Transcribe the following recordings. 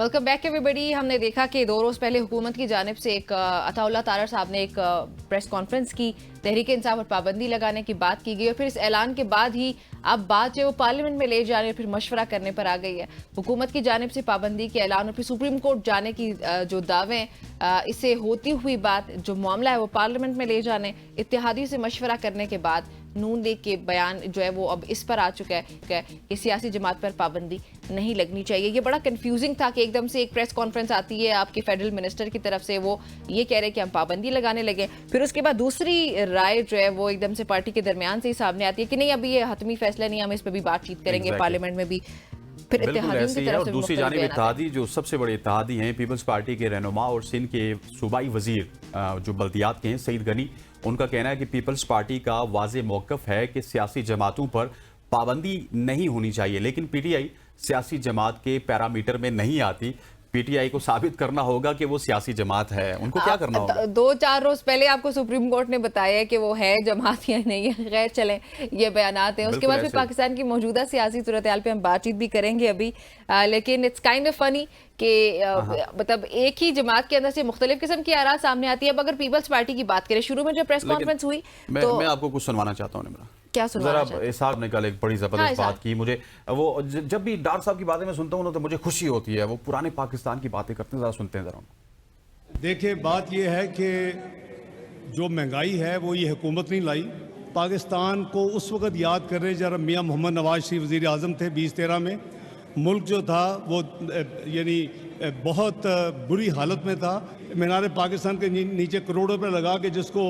Welcome back everybody. हमने देखा कि 2 रोज पहले हुकूमत की जानिब से एक अताउल्लाह तारर साहब ने एक प्रेस कॉन्फ्रेंस की, तहरीक इंसाफ पर पाबंदी लगाने की बात की गई और फिर इस ऐलान के बाद ही अब बात जो वो पार्लियामेंट में ले जाने फिर मशवरा करने पर आ गई है। हुकूमत की जानिब से पाबंदी के ऐलान और फिर सुप्रीम कोर्ट जाने की जो दावे इससे होती हुई बात, जो मामला है वो पार्लियामेंट में ले जाने, इत्तेहादियों से मशवरा करने के बाद नून लीग के बयान जो है वो अब इस पर आ चुका है कि सियासी जमात पर पाबंदी नहीं लगनी चाहिए। ये बड़ा कंफ्यूजिंग था कि एकदम से एक प्रेस कॉन्फ्रेंस आती है आपके फेडरल मिनिस्टर की तरफ से, वो ये कह रहे हैं कि हम पाबंदी लगाने लगे, फिर उसके बाद दूसरी राय जो है वो एकदम से पार्टी के दरमियान से ही सामने आती है कि नहीं अभी ये हतमी फैसला नहीं, हम इस पर भी बातचीत करेंगे पार्लियामेंट में भी। फिर बिल्कुल ऐसी है। और दूसरी जानिब इत्तेहादी, जो सबसे बड़े इत्तेहादी हैं, पीपल्स पार्टी के रहनुमा और सिंध के सूबाई वजीर जो बल्दियात के हैं सईद गनी, उनका कहना है कि पीपल्स पार्टी का वाज़ेह मौक़िफ़ है कि सियासी जमातों पर पाबंदी नहीं होनी चाहिए, लेकिन पीटीआई सियासी जमात के पैरामीटर में नहीं आती। पीटीआई को साबित करना होगा कि वो सियासी जमात है, उनको क्या करना होगा? 2-4 रोज पहले आपको सुप्रीम कोर्ट ने बताया कि वो है जमात या नहीं है। खैर चलें, ये बयानात हैं। उसके बाद फिर पाकिस्तान की मौजूदा सियासी सूरत हाल पे हम बातचीत भी करेंगे अभी, लेकिन इट्स काइंड ऑफ फनी कि मतलब एक ही जमात के अंदर से मुख्तलिफ किस्म की आरा सामने आती है। अब अगर पीपल्स पार्टी की बात करें, शुरू में जब प्रेस कॉन्फ्रेंस हुई तो मैं आपको कुछ सुनवाना चाहता हूँ निम्रा। क्या सुनवाना जरा इसाक ने कल एक बड़ी जबरदस्त बात की। मुझे वो जब भी डॉक्टर साहब की बातें मैं सुनता हूँ ना तो मुझे खुशी होती है। वो पुराने पाकिस्तान की बातें करते हैं, जरा सुनते हैं जरा। देखिए, बात यह है कि जो महंगाई है वो ये हुकूमत नहीं लाई। पाकिस्तान को उस वक्त याद कर रहे जब मियाँ मोहम्मद नवाज शरीफ वज़ीर आज़म थे 2013 में। मुल्क जो था वो यानी बहुत बुरी हालत में था। मीनार पाकिस्तान के नीचे करोड़ों रुपये लगा के जिसको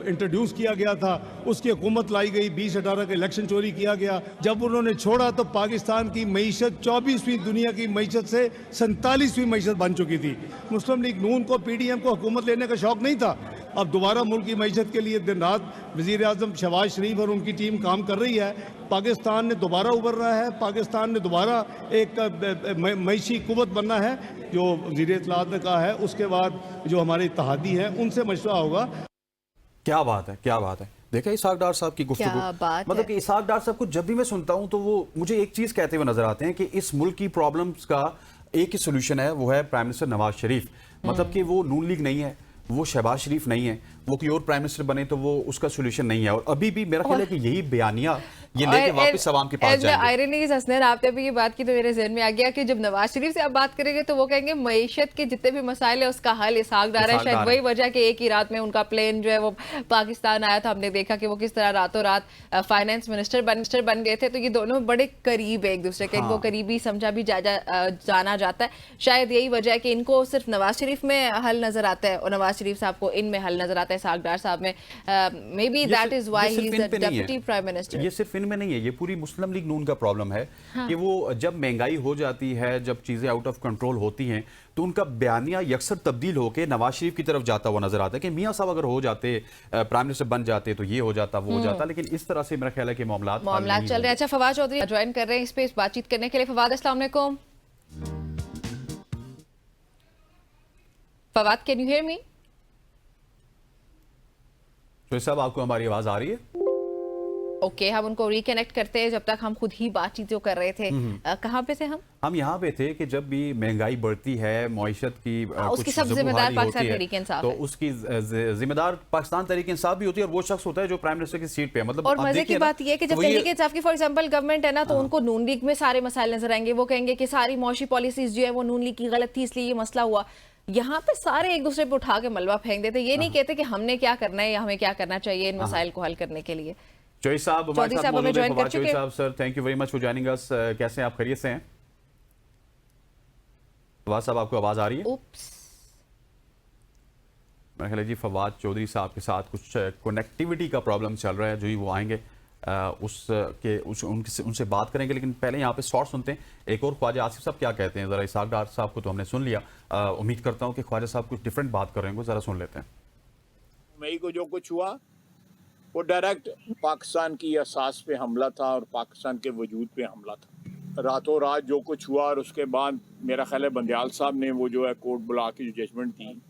इंट्रोड्यूस किया गया था, उसकी हुकूमत लाई गई। 2018 का इलेक्शन चोरी किया गया। जब उन्होंने छोड़ा तो पाकिस्तान की मीशत 24वीं दुनिया की मीशत से 47वीं मीशत बन चुकी थी। मुस्लिम लीग नून को, पीडीएम को हुकूमत लेने का शौक नहीं था। अब दोबारा मुल्क की मीशत के लिए दिन रात वज़ीर आज़म शहबाज शरीफ और उनकी टीम काम कर रही है। पाकिस्तान ने दोबारा उभर रहा है। पाकिस्तान ने दोबारा एक मईशी कुव्वत बनना है, जो वज़ीर इत्तलात ने कहा है। उसके बाद जो हमारे इत्तेहादी हैं उनसे मशवरा होगा। क्या बात है, क्या बात है। देखा इसाक डार साहब की गुफ्तगू, मतलब कि इसाक डार साहब को जब भी मैं सुनता हूं तो वो मुझे एक चीज कहते हुए नजर आते हैं कि इस मुल्क की प्रॉब्लम्स का एक ही सोल्यूशन है, वो है प्राइम मिनिस्टर नवाज शरीफ। मतलब कि वो नून लीग नहीं है, वो शहबाज शरीफ नहीं है, वो कोई और प्राइम मिनिस्टर बने तो वो उसका सोल्यूशन नहीं है। और अभी भी मेरा ख्याल है कि यही बयानिया ये लेके वापस अवाम के पास जाएंगे। आयरनी हसनैन, आपने भी ये बात की तो मेरे ज़हन में आ गया कि जब नवाज शरीफ से आप बात करेंगे तो वो कहेंगे मईशत के जितने भी मसाइल है उसका हल इसहाक डार है। शायद वही वजह कि एक ही रात में उनका प्लेन जो है वो पाकिस्तान आया था। हमने देखा कि वो किस तरह रातों रात फाइनेंस मिनिस्टर बन गए थे। तो ये दोनों बड़े करीब है एक दूसरे के, इनको करीबी समझा भी जाना जाता है। शायद यही वजह है कि इनको सिर्फ नवाज शरीफ में हल नजर आता है और नवाज शरीफ साहब को इनमें हल नजर आता है, इसहाक डार साहब में। May be that is why he is the deputy prime minister. ये सिर्फ इनमें नहीं है, ये पूरी मुस्लिम लीग नून का प्रॉब्लम है। कि वो जब महंगाई हो जाती है, जब चीजें आउट ऑफ कंट्रोल होती हैं, तो उनका बयानिया यकसर तब्दील होकर नवाज शरीफ की तरफ जाता हुआ नजर आता है कि मियां साहब अगर हो जाते, प्राइम मिनिस्टर बन जाते तो ये हो जाता, वो हो जाता। लेकिन इस तरह से मेरा ख्याल है कि मामला चल रहे हैं। अच्छा, फवाद चौधरी ज्वाइन कर रहे हैं इस पे बातचीत करने के लिए। फवाद, अस्सलाम वालेकुम। Fawad, can you hear me? तो साहब, आपको हमारी आवाज आ रही है? ओके, हम उनको रिकनेक्ट करते हैं। जब तक हम खुद ही बातचीत जो कर रहे थे, कहाँ पे थे हम यहाँ पे थे कि जब भी महंगाई बढ़ती है, मईशत की उसकी सब जिम्मेदार पाकिस्तान तहरीक इंसाफ तो उसकी जिम्मेदार पाकिस्तान तहरीक इंसाफ भी होती है और वो शख्स होता है जो प्राइम मिनिस्टर की सीट पे है। मतलब और मजे की बात यह है कि जब तहरीक इंसाफ की फॉर एग्जांपल गवर्नमेंट है ना, तो उनको नून लीग में सारे मसाइल नजर आएंगे। वो कहेंगे कि सारी मौशी पॉलिसीज जो है वो नून लीग की गलत थी, इसलिए ये मसला हुआ। यहाँ पे सारे एक दूसरे पे उठा के मलबा फेंक देते। ये नहीं कहते कि हमने क्या करना है या हमें क्या करना चाहिए इन मसाइल को हल करने के लिए। चौधरी साहब हमारे साथ मौजूद हैं। फवाद चौधरी साहब, sir thank you very much for joining us. कैसे हैं आप, खैरियत से हैं? फवाद साहब, आपको आवाज आ रही है? मेरा ख्याल है जी फवाद चौधरी साहब के साथ कुछ कनेक्टिविटी का प्रॉब्लम चल रहा है। जो ही वो आएंगे उनसे बात करेंगे, लेकिन पहले यहाँ पे शॉर्ट सुनते हैं। एक और ख्वाजा आसिफ साहब क्या कहते हैं, जरा इसाक डार साहब को तो हमने सुन लिया, उम्मीद करता हूँ कि ख्वाजा साहब कुछ डिफरेंट बात कर रहे हैं, जरा सुन लेते हैं। मई को जो कुछ हुआ वो डायरेक्ट पाकिस्तान की असास पे हमला था और पाकिस्तान के वजूद पे हमला था। रातों रात जो कुछ हुआ और उसके बाद मेरा ख्याल है बंदयाल साहब ने वो जो है कोर्ट बुला के जो जजमेंट दी,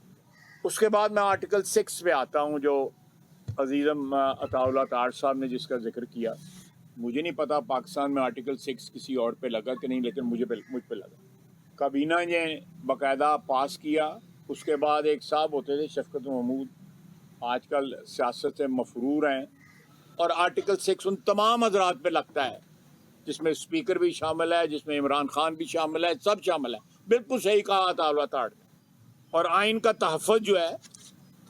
उसके बाद मैं आर्टिकल 6 पे आता हूँ जो अजीज़म अताउल्लाह तारर साहब ने जिसका जिक्र किया। मुझे नहीं पता पाकिस्तान में आर्टिकल 6 किसी और पे लगा कि नहीं, लेकिन मुझ पे लगा। काबीना ने बाकायदा पास किया। उसके बाद एक साहब होते थे शफकत महमूद, आजकल सियासत से मफरूर हैं, और आर्टिकल 6 उन तमाम हजरात पे लगता है, जिसमें स्पीकर भी शामिल है, जिसमें इमरान खान भी शामिल है, सब शामिल है। बिल्कुल सही कहा अताउल्लाह ताड़ ने। और आइन का तहफ़्फ़ुज़ जो है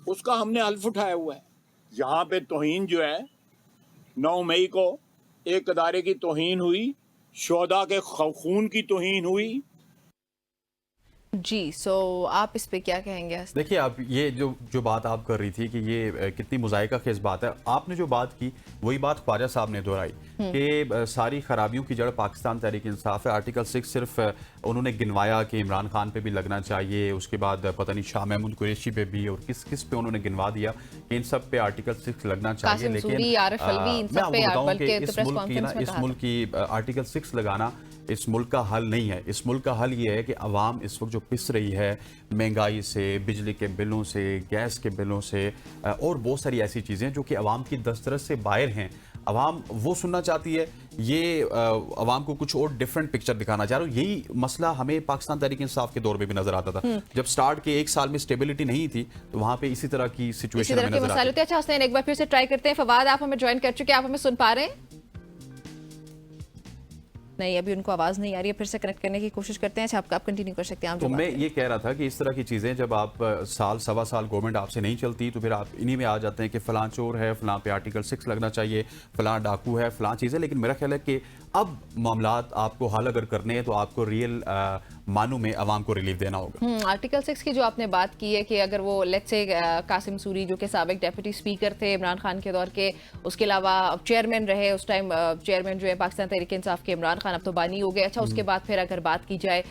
उसका हमने हल्फ उठाया हुआ है। यहाँ पे तौहीन जो है 9 मई को एक अदारे की तौहीन हुई, शोहदा के खून की तौहीन हुई। जी, सो आप इस पे क्या कहेंगे? देखिए, आप ये जो बात आप कर रही थी कि ये कितनी मुज़ायका खेज़ बात है, आपने जो बात की वही बात ख्वाजा साहब ने दोहराई कि सारी खराबियों की जड़ पाकिस्तान तहरीक इंसाफ है। आर्टिकल 6 सिर्फ उन्होंने गिनवाया कि इमरान खान पे भी लगना चाहिए, उसके बाद पता नहीं शाह महमूद कुरैशी पे भी, और किस किस पे उन्होंने गिनवा दिया कि इन सब पे आर्टिकल 6 लगना चाहिए। लेकिन मैं आपको बताऊं कि इस मुल्क की आर्टिकल 6 लगाना इस मुल्क का हल नहीं है। इस मुल्क का हल ये है कि अवाम इस वक्त जो पिस रही है महंगाई से, बिजली के बिलों से, गैस के बिलों से, और बहुत सारी ऐसी चीज़ें जो कि अवाम की दस्तरस से बाहर हैं, अवाम वो सुनना चाहती है। ये अवाम को कुछ और डिफरेंट पिक्चर दिखाना चाह रहा हूँ। यही मसला हमें पाकिस्तान तहरीक इंसाफ के दौर में भी नजर आता था। जब स्टार्ट के 1 साल में स्टेबिलिटी नहीं थी तो वहाँ पे इसी तरह की सिचुएशन हमें नजर आती है। अच्छा हसनैन, एक बार फिर से ट्राई करते हैं। फवाद, आप हमें ज्वाइन कर चुके हैं, आप हमें सुन पा रहे हैं? नहीं, अभी उनको आवाज़ नहीं आ रही है। फिर से कनेक्ट करने की कोशिश करते हैं। अच्छा, आप कंटिन्यू कर सकते हैं। तो मैं ये कह रहा था कि इस तरह की चीज़ें जब आप साल सवा साल गवर्नमेंट आपसे नहीं चलती तो फिर आप इन्हीं में आ जाते हैं कि फ़लाँ चोर है, फ़लाँ पे आर्टिकल 6 लगना चाहिए, फ़लाँ डाकू है, फ़लाँ चीज़ें। लेकिन मेरा ख्याल है कि अब मामलात आपको हल अगर करने हैं तो आपको रियल मानू में अवाम को रिलीफ देना होगा। आर्टिकल 6 की जो आपने बात की है कि अगर वो लेट्स से कासिम सूरी जो कि साबिक डेप्यूटी स्पीकर थे इमरान खान के दौर के, उसके अलावा चेयरमैन रहे उस टाइम, चेयरमैन जो है पाकिस्तान तहरीक इंसाफ के इमरान खान, अब तो बानी हो गए। अच्छा, उसके बाद फिर अगर बात की जाए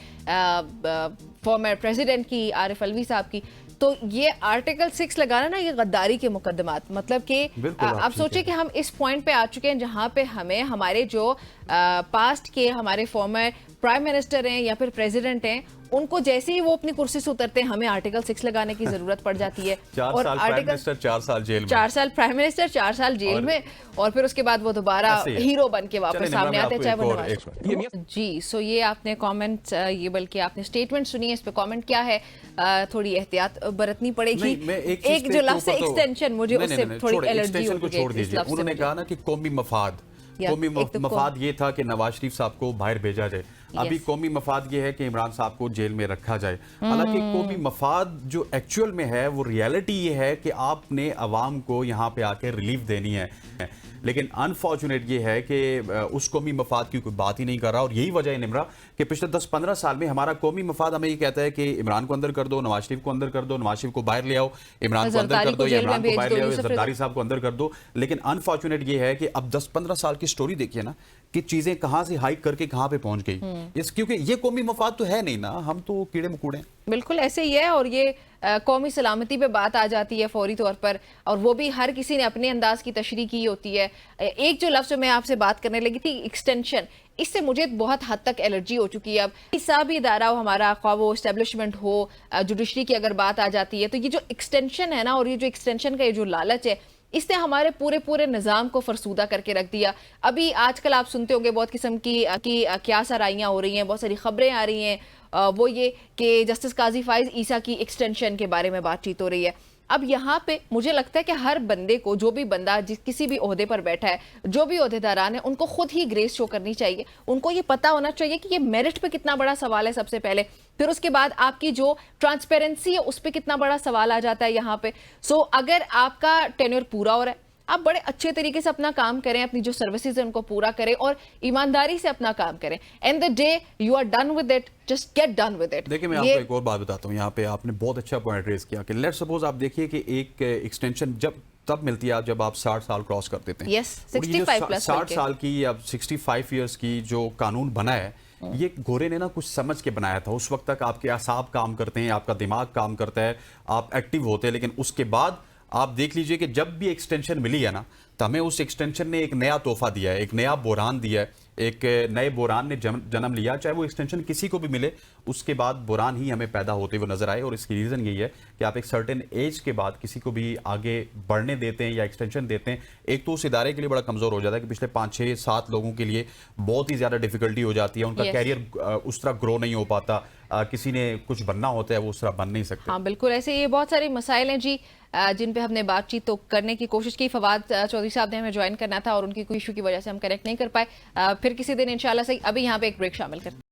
फॉर्मर प्रेसिडेंट की, आरिफ अलवी साहब की, तो ये आर्टिकल 6 लगाना ना, ये गद्दारी के मुकदमात, मतलब कि आप सोचिए कि हम इस पॉइंट पे आ चुके हैं जहां पे हमें हमारे जो पास्ट के हमारे फॉर्मर प्राइम मिनिस्टर हैं या फिर प्रेसिडेंट हैं, उनको जैसे ही वो अपनी कुर्सी से उतरते हैं हमें आर्टिकल 6 लगाने की जरूरत पड़ जाती है। 4 साल प्राइम मिनिस्टर, 4 साल जेल में, 4 साल प्राइम मिनिस्टर, 4 साल जेल में, और फिर उसके बाद वो दोबारा हीरो बन के वापस सामने आते हैं, चाहे वो नवाज। जी, सो ये आपने कमेंट, ये बल्कि आपने स्टेटमेंट सुनी है, इस पे कमेंट क्या है? थोड़ी एहतियात बरतनी पड़ेगी। एक जो लफ्ज़ एक्सटेंशन, मुझे उससे थोड़ी एलर्जी हो गई। उन्होंने कहा ना कि कौमी मफाद, कौमी मफाद ये था कि नवाज शरीफ साहब को बाहर भेजा जाए। अभी कौमी मफाद ये है कि इमरान साहब को जेल में रखा जाए। हालांकि कौमी मफाद जो एक्चुअल में है वो रियलिटी ये है कि आपने अवाम को यहाँ पे आके रिलीफ देनी है। लेकिन अनफॉर्चुनेट ये है कि उस कौमी मफाद की कोई बात ही नहीं कर रहा। और यही वजह है निमरा कि पिछले 10-15 साल में हमारा कौमी मफाद हमें ये कहता है कि इमरान को अंदर कर दो, नवाज शरीफ को अंदर कर दो, नवाज शरीफ को बाहर ले आओ, इमरान को अंदर कर दो, या इमरान को बाहर ले आओ, जरदारी साहब को अंदर कर दो। लेकिन अनफॉर्चुनेट ये है कि अब 10-15 साल की स्टोरी देखिए ना कि चीजें कहां से हाइक करके कहां पे पहुंच गई। इस क्योंकि ये कौमी मफाद तो है नहीं ना, हम तो कीड़े मकोड़े हैं। बिल्कुल ऐसे ही है। और ये कौमी सलामती पे बात आ जाती है फौरी तौर पर, और वो भी हर किसी ने अपने अंदाज की तशरीह की होती है। एक जो लफ्ज़ मैं आपसे बात करने लगी थी, एक्सटेंशन, इससे मुझे बहुत हद तक एलर्जी हो चुकी है। अब किसी भी इदारा हो हमारा, ख्वाह वो एस्टेब्लिशमेंट हो, जुडिशरी की अगर बात आ जाती है, तो ये जो एक्सटेंशन है ना, और ये जो एक्सटेंशन का ये जो लालच है, इसने हमारे पूरे निज़ाम को फरसूदा करके रख दिया। अभी आजकल आप सुनते होंगे बहुत किस्म की क्या सराइयाँ हो रही हैं, बहुत सारी खबरें आ रही हैं, वो ये कि जस्टिस काजी फाइज ईसा की एक्सटेंशन के बारे में बातचीत हो रही है। अब यहाँ पे मुझे लगता है कि हर बंदे को, जो भी बंदा किसी भी ओहदे पर बैठा है, जो भी ओहदेदारान है, उनको खुद ही ग्रेस शो करनी चाहिए। उनको ये पता होना चाहिए कि ये मेरिट पे कितना बड़ा सवाल है सबसे पहले, फिर उसके बाद आपकी जो ट्रांसपेरेंसी है उस पर कितना बड़ा सवाल आ जाता है यहाँ पे। सो अगर आपका टेन्योर पूरा हो रहा है, आप बड़े अच्छे तरीके से अपना काम करें, अपनी जो सर्विसेज है उनको पूरा करें और ईमानदारी से अपना काम करें। And the day you are done with it, just get done with it. देखिए, मैं आपको एक और बात बताता हूँ। यहाँ पे आपने बहुत अच्छा पॉइंट रेज किया कि लेट सपोज आप देखिए कि एक एक्सटेंशन तब मिलती है जब आप 60 साल क्रॉस कर देते हैं। यस, 65 प्लस 60 साल की या 65 ईयर्स की जो कानून बना है, ये घोरे ने ना कुछ समझ के बनाया था। उस वक्त तक आपके असाब काम करते हैं, आपका दिमाग काम करता है, आप एक्टिव होते हैं। लेकिन उसके बाद आप देख लीजिए कि जब भी एक्सटेंशन मिली है ना, तो हमें उस एक्सटेंशन ने एक नया तोहफा दिया है, एक नया बुरहान दिया है, एक नए बुरान ने जन्म लिया, चाहे वो एक्सटेंशन किसी को भी मिले, उसके बाद बुरान ही हमें पैदा होते हुए नजर आए। और इसकी रीज़न यही है कि आप एक सर्टेन एज के बाद किसी को भी आगे बढ़ने देते हैं या एक्सटेंशन देते हैं, एक तो उस इदारे के लिए बड़ा कमज़ोर हो जाता है कि पिछले 5, 6, 7 लोगों के लिए बहुत ही ज़्यादा डिफिकल्टी हो जाती है, उनका कैरियर उस तरह ग्रो नहीं हो पाता, किसी ने कुछ बनना होता है वो उस तरह बन नहीं सकते। हाँ बिल्कुल, ऐसे ये बहुत सारे मसाइल हैं जी जिन पे हमने बातचीत तो करने की कोशिश की। फवाद चौधरी साहब ने हमें ज्वाइन करना था और उनकी कोई इशू की वजह से हम कनेक्ट नहीं कर पाए। फिर किसी दिन इंशाल्लाह सही। अभी यहाँ पे एक ब्रेक शामिल करते हैं।